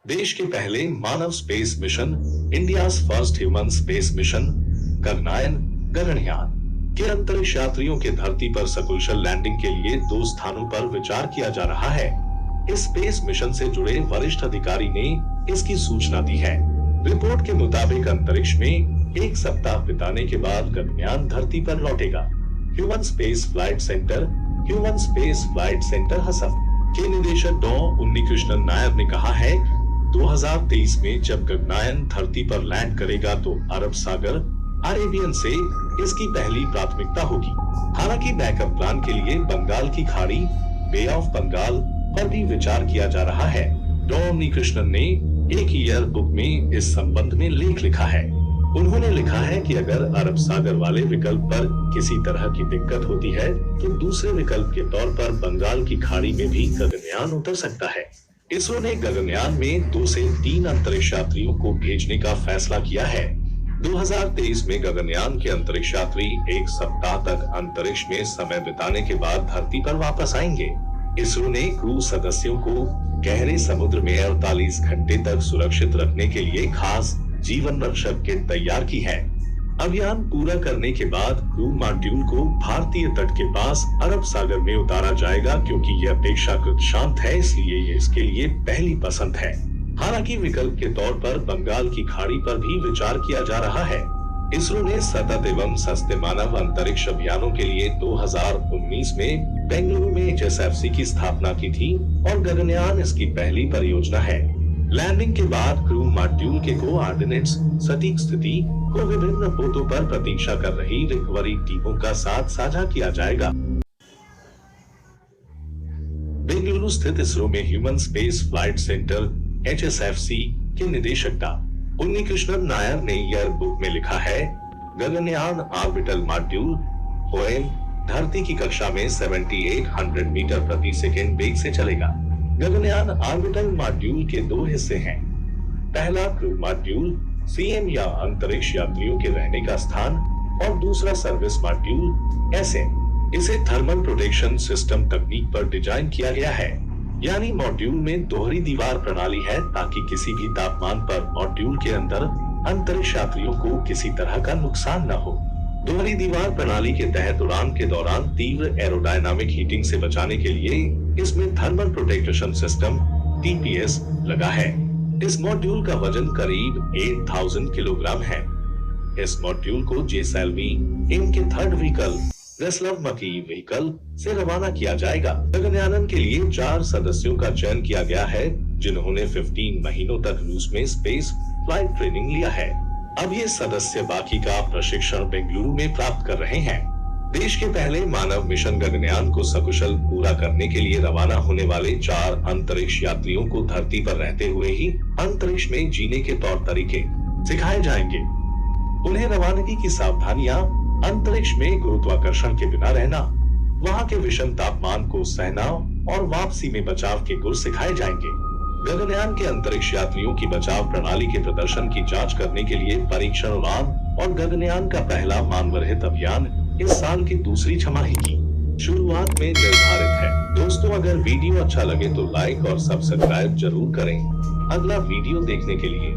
देश के पहले मानव space mission, India's first human space mission Gaganyaan Gaganyaan के अंतरिक्ष यात्रियों के धरती पर सकुशल लैंडिंग के लिए 2 स्थानों पर विचार किया जा रहा है। इस स्पेस मिशन से जुड़े वरिष्ठ अधिकारी ने इसकी सूचना दी है। रिपोर्ट के मुताबिक अंतरिक्ष में 1 सप्ताह बिताने के बाद गगनयान धरती पर लौटेगा। ह्यूमन स्पेस फ्लाइट सेंटर हसफ के निदेशक डॉ उन्नीकृष्णन नायर ने कहा है, 2023 में जब गगनयान धरती पर लैंड करेगा तो अरब सागर अरेबियन से इसकी पहली प्राथमिकता होगी। हालांकि बैकअप प्लान के लिए बंगाल की खाड़ी, बे ऑफ बंगाल पर भी विचार किया जा रहा है। डॉ उन्नीकृष्णन ने एक ईयर बुक में इस संबंध में लेख लिखा है। उन्होंने लिखा है कि अगर अरब सागर वाले विकल्प पर किसी तरह की दिक्कत होती है तो दूसरे विकल्प के तौर पर बंगाल की खाड़ी में भी गगनयान उतर सकता है। इसरो ने गगनयान में 2 से 3 अंतरिक्ष यात्रियों को भेजने का फैसला किया है। 2023 में गगनयान के अंतरिक्ष यात्री 1 सप्ताह तक अंतरिक्ष में समय बिताने के बाद धरती पर वापस आएंगे। इसरो ने क्रू सदस्यों को गहरे समुद्र में 48 घंटे तक सुरक्षित रखने के लिए खास जीवन रक्षक किट तैयार की है। अभियान पूरा करने के बाद क्रू मॉड्यूल को भारतीय तट के पास अरब सागर में उतारा जाएगा। क्योंकि यह अपेक्षाकृत शांत है, इसलिए ये इसके लिए पहली पसंद है। हालांकि विकल्प के तौर पर बंगाल की खाड़ी पर भी विचार किया जा रहा है। इसरो ने सतत एवं सस्ते मानव अंतरिक्ष अभियानों के लिए 2019 में बेंगलुरु में HSFC की स्थापना की थी और गगनयान इसकी पहली परियोजना है। लैंडिंग के बाद क्रू मॉड्यूल के कोऑर्डिनेट्स सटीक स्थिति को विभिन्न पोतों पर प्रतीक्षा कर रही रिकवरी टीमों का साथ साझा किया जाएगा। बेंगलुरु स्थित इसरो में human space flight centre HSFC के निदेशक डॉ उन्नीकृष्णन नायर ने ईयर बुक में लिखा है, गगनयान ऑर्बिटल मॉड्यूल OM धरती की कक्षा में 7800 मीटर प्रति सेकेंड वेग से चलेगा। गगनयान ऑर्बिटल मॉड्यूल के 2 हिस्से हैं। पहला क्रू मॉड्यूल CM या अंतरिक्ष यात्रियों के रहने का स्थान और दूसरा सर्विस मॉड्यूल SM। इसे थर्मल प्रोटेक्शन सिस्टम तकनीक पर डिजाइन किया गया है, यानी मॉड्यूल में दोहरी दीवार प्रणाली है ताकि किसी भी तापमान पर मॉड्यूल के अंदर अंतरिक्ष यात्रियों को किसी तरह का नुकसान न हो। दोहरी दीवार प्रणाली के तहत उड़ान के दौरान तीव्र एरोडायनामिक हीटिंग से बचाने के लिए इसमें थर्मल प्रोटेक्शन सिस्टम TPS लगा है। इस मॉड्यूल का वजन करीब 8000 किलोग्राम है। इस मॉड्यूल को जेसैल्वी इनके थर्ड व्हीकल रेसलव मकी व्हीकल से रवाना किया जाएगा। गगनयान के लिए 4 सदस्यों का चयन किया गया है, जिन्होंने 15 महीनों तक रूस में स्पेस फ्लाइट ट्रेनिंग लिया है। अब ये सदस्य बाकी का प्रशिक्षण बेंगलुरु में प्राप्त कर रहे हैं। देश के पहले मानव मिशन गगनयान को सकुशल पूरा करने के लिए रवाना होने वाले 4 अंतरिक्ष यात्रियों को धरती पर रहते हुए ही अंतरिक्ष में जीने के तौर तरीके सिखाए जाएंगे। उन्हें रवानगी की सावधानियां, अंतरिक्ष में गुरुत्वाकर्षण के बिना रहना, वहां के विषम तापमान को सहना और वापसी में बचाव के गुर सिखाए जाएंगे। गगनयान के अंतरिक्ष यात्रियों की बचाव प्रणाली के प्रदर्शन की जांच करने के लिए परीक्षण उड़ान और गगनयान का पहला मानवरहित अभियान इस साल की दूसरी छमाही की शुरुआत में निर्धारित है। दोस्तों, अगर वीडियो अच्छा लगे तो लाइक और सब्सक्राइब जरूर करें। अगला वीडियो देखने के लिए